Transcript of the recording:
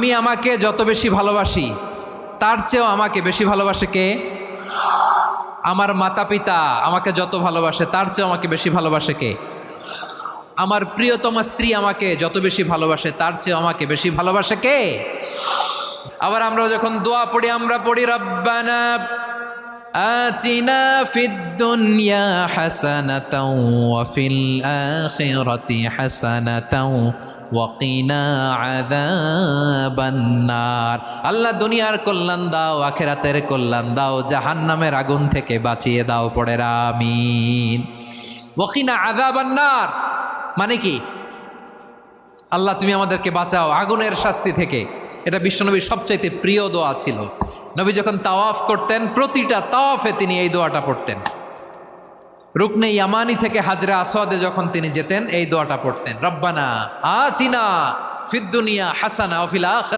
আমি আমাকে যত বেশি ভালোবাসি তার চেয়েও আমাকে বেশি ভালোবাসে কে? আমার মাতা পিতা আমাকে যত ভালোবাসে তার চেয়েও আমাকে বেশি ভালোবাসে কে? আমার প্রিয়তমা স্ত্রী আমাকে যত বেশি ভালোবাসে তার চেয়েও আমাকে বেশি ভালোবাসে কে? আবার আমরা যখন দোয়া পড়ি আমরা পড়ি রব্বানা আতিনা ফিদ দুনিয়া হাসানাতাও ওয়া ফিল আখিরাতি হাসানাতাও ওয়া কিনা আযাবান নার। আল্লাহ দুনিয়ার কল্যাণ দাও, আখিরাতের কল্যাণ দাও, জাহান্নামের আগুন থেকে বাঁচিয়ে দাও। পড়ে আমিন। ওয়া কিনা আযাবান নার মানে কি? আল্লাহ তুমি আমাদেরকে বাঁচাও আগুনের শাস্তি থেকে। এটা বিশ্বনবীর সবচাইতে প্রিয় দোয়া ছিল। নবী যখন তাওয়াফ করতেন প্রতিটা তাওয়াফে তিনি এই দোয়াটা পড়তেন। রুকনে ইয়ামানি থেকে হাজরে আসওয়াদে যখন তিনি যেতেন এই দোয়াটা পড়তেন, রব্বানা আতিনা ফিদ দুনিয়া হাসানা ওয়া ফিল আখিরাতি